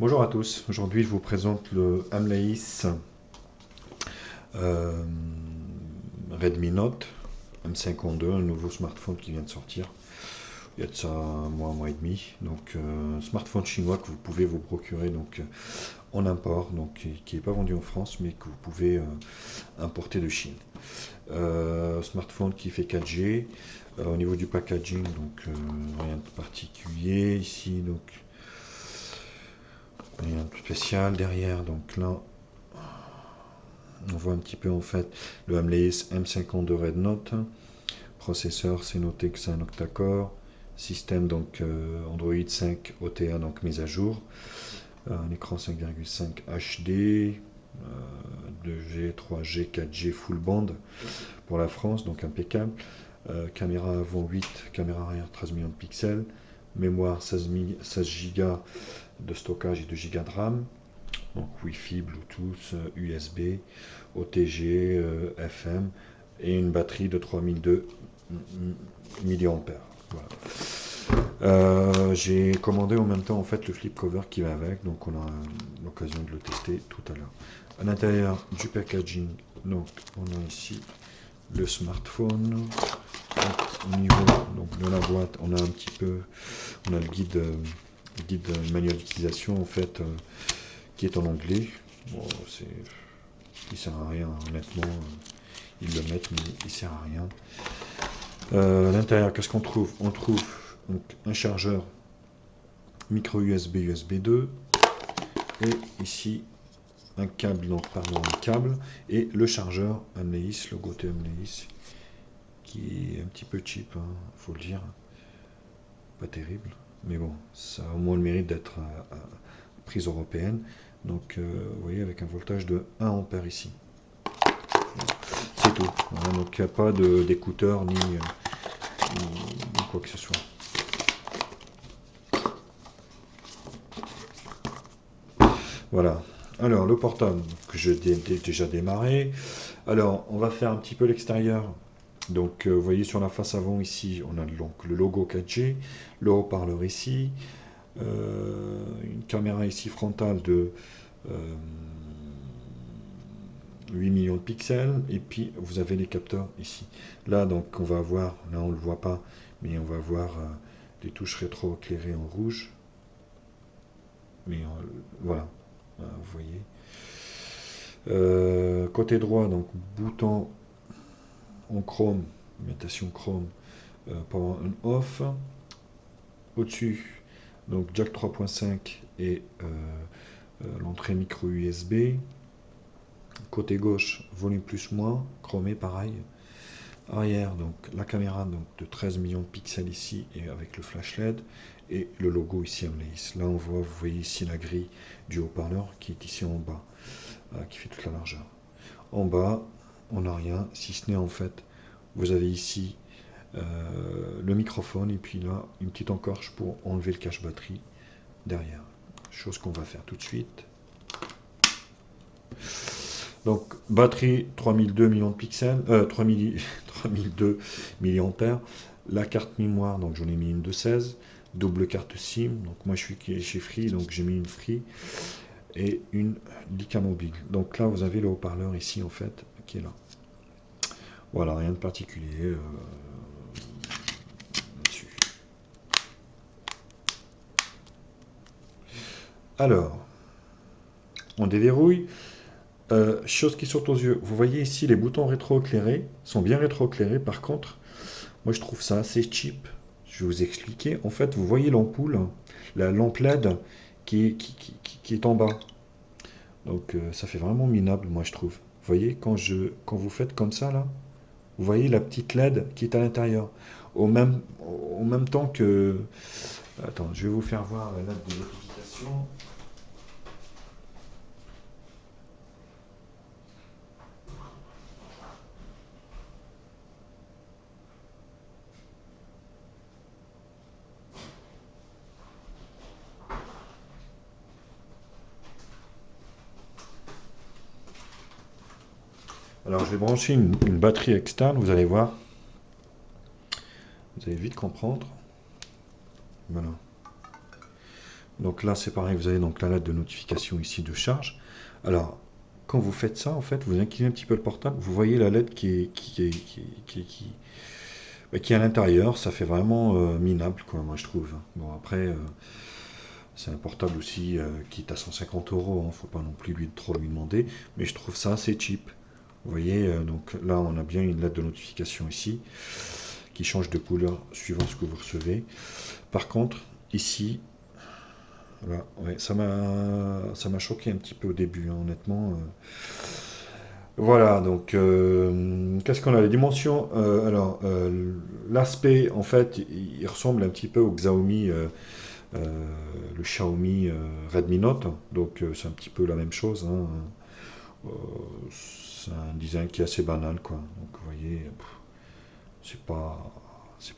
Bonjour à tous, aujourd'hui je vous présente le Amleis euh, Redmi Note M52, un nouveau smartphone qui vient de sortir il y a de ça un mois et demi. Donc smartphone chinois que vous pouvez vous procurer en import, donc qui n'est pas vendu en France mais que vous pouvez importer de Chine. Smartphone qui fait 4G. Au niveau du packaging, donc rien de particulier ici, donc rien de spécial derrière. Donc là, on voit un petit peu en fait le Amleis M52 Red Note. Processeur, c'est noté que c'est un octa-core. Système donc Android 5 OTA, donc mise à jour. Un écran 5,5 HD, 2G, 3G, 4G full band pour la France, donc impeccable. Caméra avant 8, caméra arrière 13 millions de pixels. Mémoire 16 Go de stockage et 2 Go de RAM. Donc Wi-Fi, Bluetooth, USB, OTG, FM et une batterie de 3002 mAh. Voilà. J'ai commandé en même temps en fait le flip cover qui va avec, donc on a l'occasion de le tester tout à l'heure. À l'intérieur du packaging, donc on a ici le smartphone. Donc, au niveau donc, de la boîte, on a un petit peu, on a le guide manuel d'utilisation en fait. Qui est en anglais. Bon, il sert à rien, honnêtement. Ils le mettent, mais il sert à rien. À l'intérieur, qu'est-ce qu'on trouve? On trouve donc, un chargeur micro USB USB 2 et ici un câble, donc pardon, un câble et le chargeur Amleis, logoté Amleis, qui est un petit peu cheap, hein, faut le dire, pas terrible, mais bon, ça a au moins le mérite d'être à prise européenne. Donc vous voyez avec un voltage de 1 ampère ici. C'est tout. Voilà, donc il n'y a pas d'écouteurs ni quoi que ce soit. Voilà. Alors le portable que j'ai déjà démarré. Alors on va faire un petit peu l'extérieur. Donc vous voyez sur la face avant ici, on a donc le logo 4G, le haut-parleur ici, une caméra ici frontale de 8 millions de pixels, et puis vous avez les capteurs ici. Là, donc, on va avoir, là on ne le voit pas, mais on va avoir des touches rétro-éclairées en rouge. Mais voilà, vous voyez. Côté droit, donc, bouton en chrome, imitation chrome, power on off. Au-dessus, donc, jack 3.5 et l'entrée micro USB. Côté gauche, volume plus moins, chromé pareil. Arrière, donc la caméra donc, de 13 millions de pixels ici et avec le flash LED et le logo ici Amleis. Là on voit, vous voyez ici la grille du haut-parleur qui est ici en bas, qui fait toute la largeur. En bas, on n'a rien, si ce n'est en fait, vous avez ici le microphone et puis là une petite encorche pour enlever le cache batterie derrière. Chose qu'on va faire tout de suite. Donc batterie 3002 millions de pixels, 3002 mAh. La carte mémoire, donc j'en ai mis une de 16. Double carte SIM, donc moi je suis chez Free, donc j'ai mis une Free. Et une Leica mobile. Donc là vous avez le haut-parleur ici en fait, qui est là. Voilà, rien de particulier là-dessus. Alors, on déverrouille. Chose qui saute aux yeux, vous voyez ici les boutons rétro-éclairés sont bien rétro-éclairés. Par contre, moi je trouve ça assez cheap. Je vais vous expliquer. En fait, vous voyez l'ampoule, la lampe LED qui est en bas. Donc ça fait vraiment minable, moi je trouve. Vous voyez, quand vous faites comme ça, là, vous voyez la petite LED qui est à l'intérieur. Au même temps que... Attends, je vais vous faire voir la LED de notification. Alors je vais brancher une batterie externe, vous allez voir. Vous allez vite comprendre. Voilà. Donc là, c'est pareil, vous avez donc la lettre de notification ici de charge. Alors, quand vous faites ça, en fait, vous inclinez un petit peu le portable, vous voyez la lettre qui est à l'intérieur. Ça fait vraiment minable, quoi, moi je trouve. Bon, après, c'est un portable aussi qui est à 150 euros, hein, faut pas non plus trop lui demander, mais je trouve ça assez cheap. Vous voyez, donc là, on a bien une lettre de notification ici qui change de couleur suivant ce que vous recevez. Par contre, ici, voilà, ouais, ça m'a choqué un petit peu au début, hein, honnêtement. Voilà, donc qu'est-ce qu'on a? Les dimensions. Alors, l'aspect, en fait, il ressemble un petit peu au Xiaomi, le Xiaomi Redmi Note. Donc, c'est un petit peu la même chose, hein. Euh, c'est un design qui est assez banal, quoi. Donc, vous voyez, c'est pas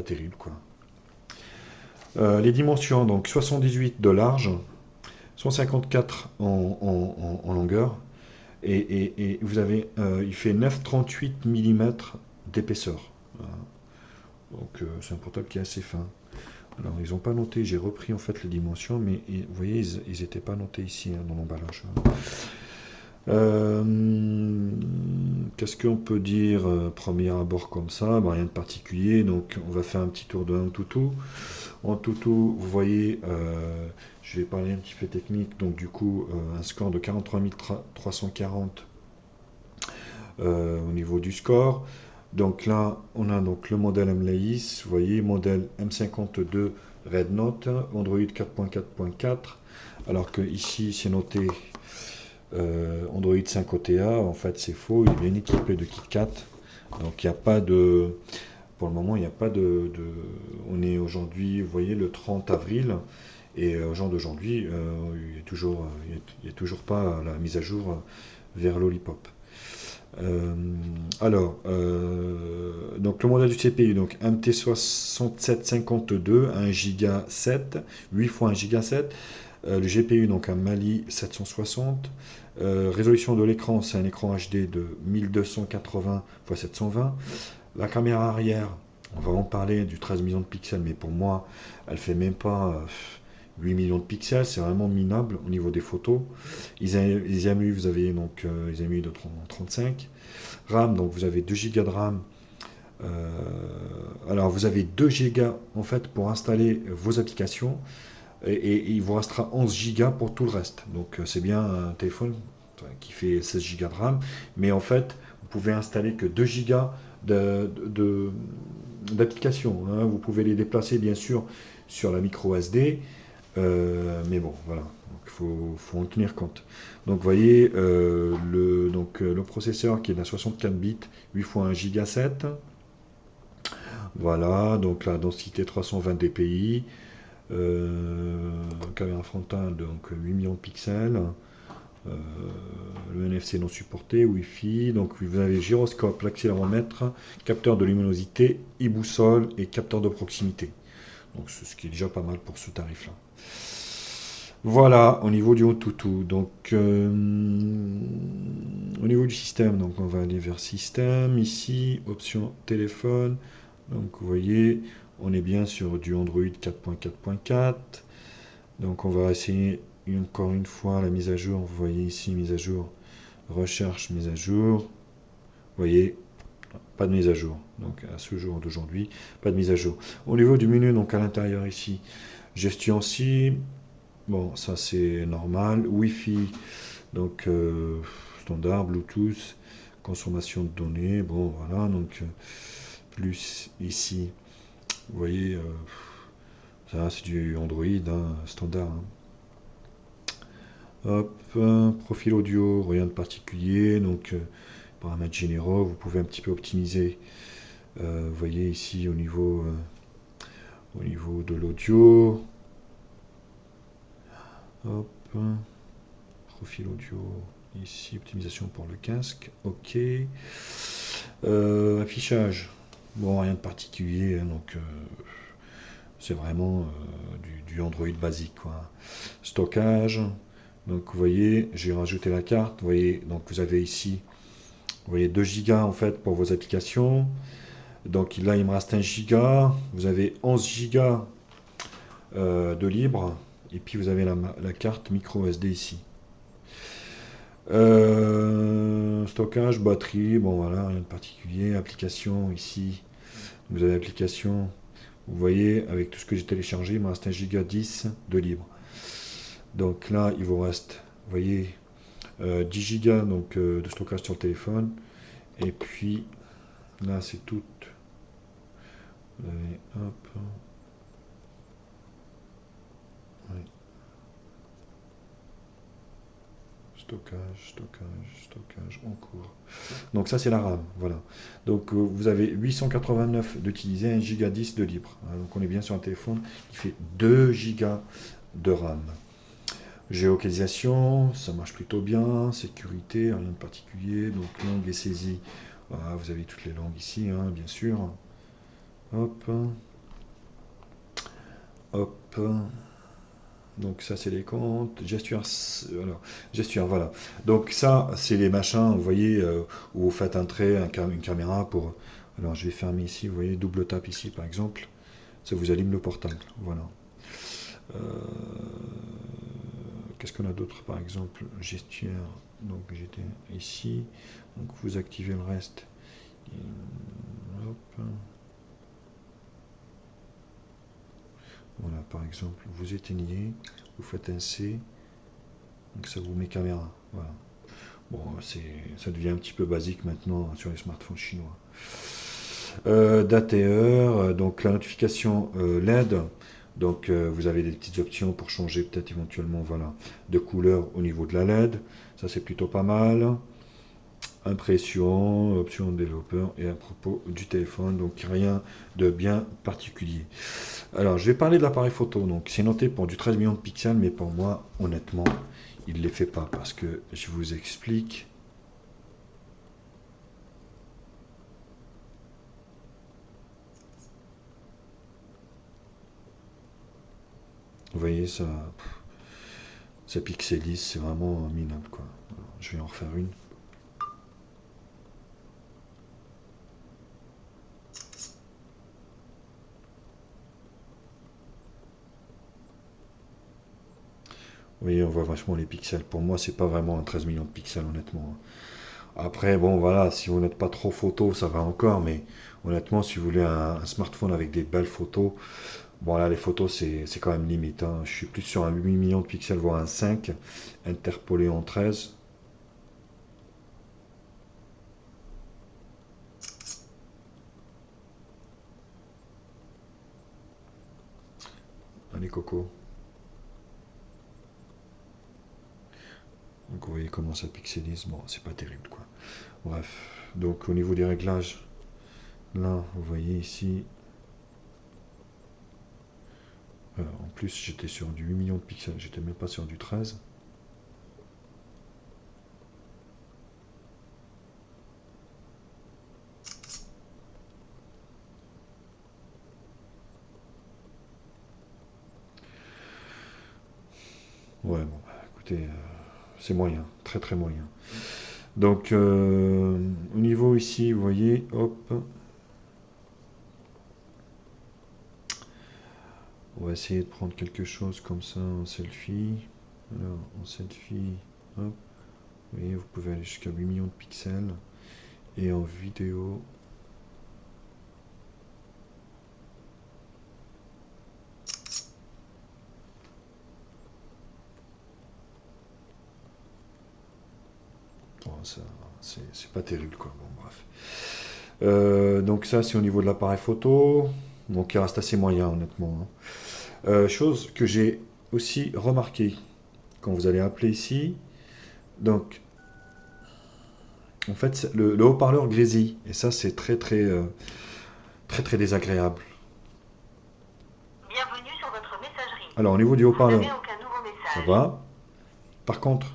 terrible, quoi. Les dimensions, donc 78 de large, 154 en longueur, et vous avez, il fait 9,38 mm d'épaisseur. Voilà. Donc c'est un portable qui est assez fin. Alors ils n'ont pas noté, j'ai repris en fait les dimensions, mais vous voyez, ils n'étaient pas notés ici, hein, dans l'emballage. Qu'est-ce qu'on peut dire premier abord comme ça? Bah, rien de particulier, donc on va faire un petit tour de Antutu. Antutu, vous voyez, je vais parler un petit peu technique, donc du coup un score de 43 340 au niveau du score. Donc là, on a donc le modèle MLAIS, vous voyez, modèle M52 Red Note, Android 4.4.4, alors que ici c'est noté Android 5 OTA. En fait c'est faux, il est bien équipé de KitKat, donc il n'y a pas de, pour le moment il n'y a pas on est aujourd'hui, vous voyez, le 30 avril, et au jour d'aujourd'hui, il n'y a toujours pas la mise à jour vers Lollipop. Donc le modèle du CPU, donc MT6752, 1 Go 7, 8 fois 1 Go 7. Le GPU, donc un Mali 760. Résolution de l'écran, c'est un écran HD de 1280 x 720. La caméra arrière, on va en parler, du 13 millions de pixels, mais pour moi, elle fait même pas 8 millions de pixels, c'est vraiment minable au niveau des photos. Les AMU, vous avez donc les AMU de 35. RAM, donc vous avez 2 Go de RAM. Alors vous avez 2 Go en fait pour installer vos applications, et il vous restera 11 Go pour tout le reste. Donc c'est bien un téléphone qui fait 16 Go de RAM, mais en fait vous pouvez installer que 2 Go d'applications, hein. Vous pouvez les déplacer bien sûr sur la micro SD, mais bon, voilà, il faut en tenir compte. Donc vous voyez, le processeur qui est d'un 64 bits, 8 fois 1 Go 7. Voilà, donc la densité 320 dpi, caméra frontale, donc 8 millions de pixels, le NFC non supporté, Wi-Fi, donc vous avez gyroscope, l'accéléromètre, capteur de luminosité, e-boussole et capteur de proximité. Donc ce qui est déjà pas mal pour ce tarif-là. Voilà, au niveau du Antutu. Donc, au niveau du système, donc on va aller vers système, ici, option téléphone. Donc, vous voyez, on est bien sur du Android 4.4.4. Donc, on va essayer encore une fois la mise à jour. Vous voyez ici, mise à jour, recherche, mise à jour. Vous voyez, pas de mise à jour. Donc, à ce jour d'aujourd'hui, pas de mise à jour. Au niveau du menu, donc à l'intérieur ici, gestion cible. Bon, ça c'est normal. Wi-Fi, donc standard, Bluetooth, consommation de données. Bon, voilà, donc plus ici, vous voyez, ça c'est du Android, hein, standard, hein. Hop, profil audio, rien de particulier. Donc, paramètres généraux, vous pouvez un petit peu optimiser. Vous voyez ici au niveau de l'audio. Hop, profil audio, ici, optimisation pour le casque, ok. Affichage, bon, rien de particulier, hein, donc c'est vraiment du Android basique, quoi. Stockage, donc vous voyez, j'ai rajouté la carte, vous voyez, donc vous avez ici, vous voyez 2 Go en fait pour vos applications. Donc là, il me reste 1 Go, vous avez 11 Go de libre. et puis vous avez la carte micro SD ici. Stockage, batterie, bon voilà, rien de particulier. Application ici, vous avez l'application, vous voyez, avec tout ce que j'ai téléchargé, il me reste 1 Go 10 de libre. Donc là, il vous reste, vous voyez, 10 Go donc, de stockage sur le téléphone. Et puis là, c'est tout. Vous avez, hop. Ouais. Stockage en cours. Donc ça c'est la RAM, voilà. Donc vous avez 889 d'utiliser, 1 Go 10 de libre. Donc on est bien sur un téléphone qui fait 2 Go de RAM. Géolocalisation, ça marche plutôt bien. Sécurité, rien de particulier. Donc langue et saisie, voilà, vous avez toutes les langues ici, hein, bien sûr. Hop. Hop. Donc ça c'est les comptes, gestuelle, alors, gestuelle, voilà. Donc ça c'est les machins, vous voyez, où vous faites entrer une caméra pour... Alors je vais fermer ici, vous voyez, double tap ici par exemple, ça vous allume le portable, voilà. Euh, Qu'est-ce qu'on a d'autre par exemple? Gestuelle, donc j'étais ici, donc vous activez le reste. Hop. Voilà, par exemple, vous éteignez, vous faites un C, donc ça vous met caméra, voilà. Bon, ça devient un petit peu basique maintenant sur les smartphones chinois. Date et heure, donc la notification LED, donc vous avez des petites options pour changer peut-être éventuellement voilà, de couleur au niveau de la LED, ça c'est plutôt pas mal. Impression, option de développeur et à propos du téléphone, donc rien de bien particulier. Alors je vais parler de l'appareil photo, donc c'est noté pour du 13 millions de pixels, mais pour moi honnêtement il ne les fait pas parce que je vous explique. Vous voyez, ça pixelise, c'est vraiment minable, quoi. Alors, je vais en refaire une. Vous voyez, on voit vachement les pixels. Pour moi, c'est pas vraiment un 13 millions de pixels, honnêtement. Après, bon, voilà, si vous n'êtes pas trop photo, ça va encore, mais honnêtement, si vous voulez un smartphone avec des belles photos, bon, là, les photos, c'est quand même limite, hein. Je suis plus sur un 8 millions de pixels, voire un 5, interpolé en 13. Allez, Coco. Donc vous voyez comment ça pixelise, bon c'est pas terrible quoi. Bref, donc au niveau des réglages, là vous voyez ici, en plus j'étais sur du 8 millions de pixels, j'étais même pas sur du 13. Ouais bon, écoutez, c'est moyen, très très moyen. Donc au niveau ici, vous voyez, hop, on va essayer de prendre quelque chose comme ça en selfie. Alors en selfie, hop, vous voyez, vous pouvez aller jusqu'à 8 millions de pixels. Et en vidéo, bon, ça, c'est pas terrible quoi. Bon, bref. Donc ça c'est au niveau de l'appareil photo, donc il reste assez moyen honnêtement, hein. Chose que j'ai aussi remarqué quand vous allez appeler ici, donc en fait le haut-parleur grésille et ça c'est très désagréable. Bienvenue sur votre messagerie. Alors au niveau du Vous haut-parleur, n'avez aucun nouveau ça message. va. Par contre,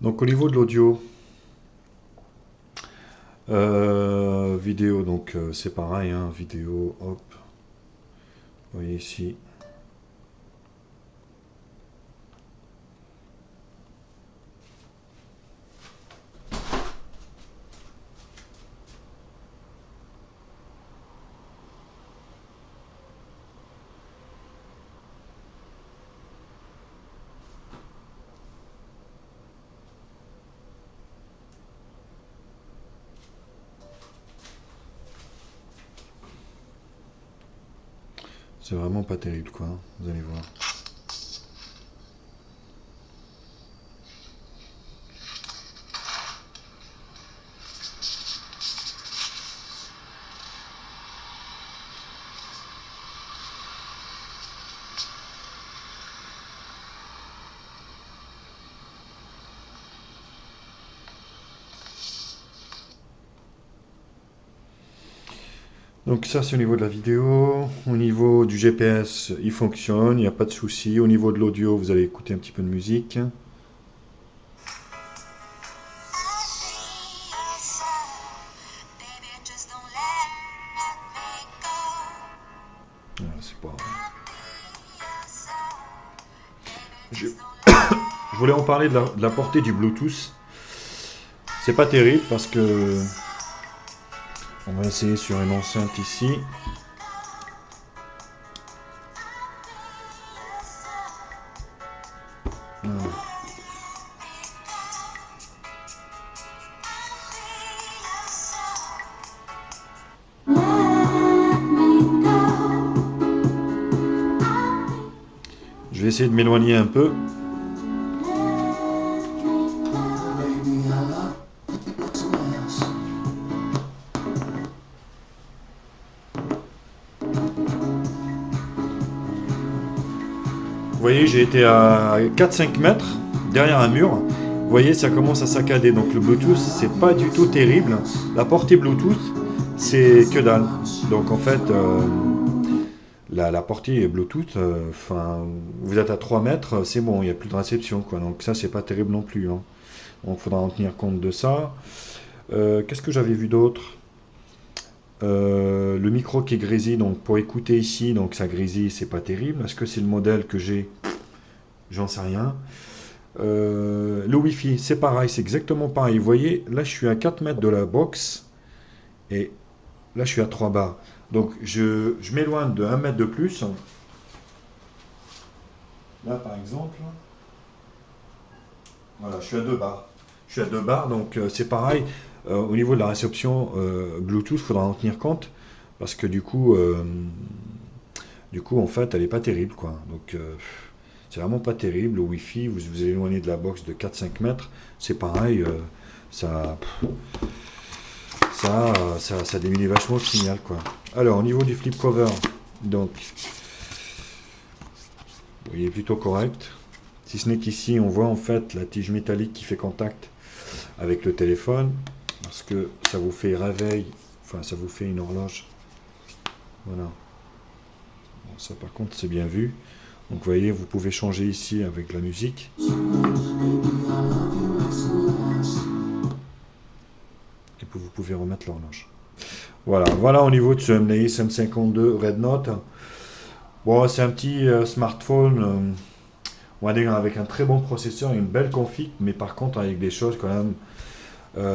donc au niveau de l'audio, vidéo, donc c'est pareil, hein, vidéo, hop, vous voyez ici. C'est vraiment pas terrible, quoi. Vous allez voir. Donc ça c'est au niveau de la vidéo, au niveau du GPS il fonctionne, il n'y a pas de souci. Au niveau de l'audio vous allez écouter un petit peu de musique. Voilà, c'est pas... Je voulais en parler de la portée du Bluetooth. C'est pas terrible parce que on va essayer sur une enceinte ici. Voilà. Je vais essayer de m'éloigner un peu. Vous voyez, j'ai été à 4-5 mètres derrière un mur. Vous voyez, ça commence à saccader. Donc le Bluetooth, c'est pas du tout terrible. La portée Bluetooth, c'est que dalle. Donc en fait, la portée Bluetooth, vous êtes à 3 mètres, c'est bon, il n'y a plus de réception, quoi. Donc ça, c'est pas terrible non plus, hein. Donc il faudra en tenir compte de ça. Qu'est-ce que j'avais vu d'autre? Le micro qui grésille, donc pour écouter ici, donc ça grésille, c'est pas terrible. Est-ce que c'est le modèle que j'ai? J'en sais rien. Le Wi-Fi, c'est pareil, c'est exactement pareil. Vous voyez, là je suis à 4 mètres de la box et là je suis à 3 bars. Donc je m'éloigne de 1 mètre de plus. Là par exemple, voilà, je suis à 2 bars. Je suis à 2 bars, donc c'est pareil. Au niveau de la réception Bluetooth, il faudra en tenir compte parce que du coup en fait, elle est pas terrible, quoi. Donc c'est vraiment pas terrible. Le Wi-Fi, vous vous éloignez de la box de 4-5 mètres, c'est pareil. Ça, ça diminue vachement le signal, quoi. Alors au niveau du flip cover, donc il est plutôt correct. Si ce n'est qu'ici, on voit en fait la tige métallique qui fait contact avec le téléphone, parce que ça vous fait réveil, enfin ça vous fait une horloge. Voilà. Bon, ça par contre c'est bien vu. Donc vous voyez, vous pouvez changer ici avec la musique. Et puis vous pouvez remettre l'horloge. Voilà au niveau de ce MNEIS M52 Red Note. Bon, c'est un petit smartphone, on va dire avec un très bon processeur et une belle config, mais par contre avec des choses quand même,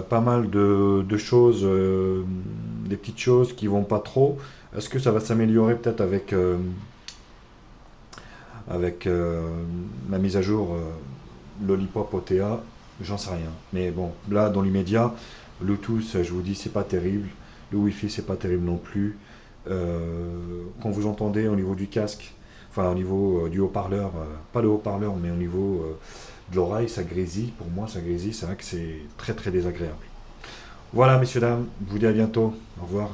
pas mal de choses, des petites choses qui vont pas trop. Est-ce que ça va s'améliorer peut-être avec la mise à jour Lollipop OTA? J'en sais rien. Mais bon, là dans l'immédiat, Bluetooth, je vous dis, c'est pas terrible. Le Wi-Fi, c'est pas terrible non plus. Quand vous entendez au niveau du casque, enfin au niveau du haut-parleur, pas le haut-parleur, mais au niveau de l'oreille, ça grésille. Pour moi, ça grésille. C'est vrai que c'est très très désagréable. Voilà, messieurs, dames, je vous dis à bientôt. Au revoir.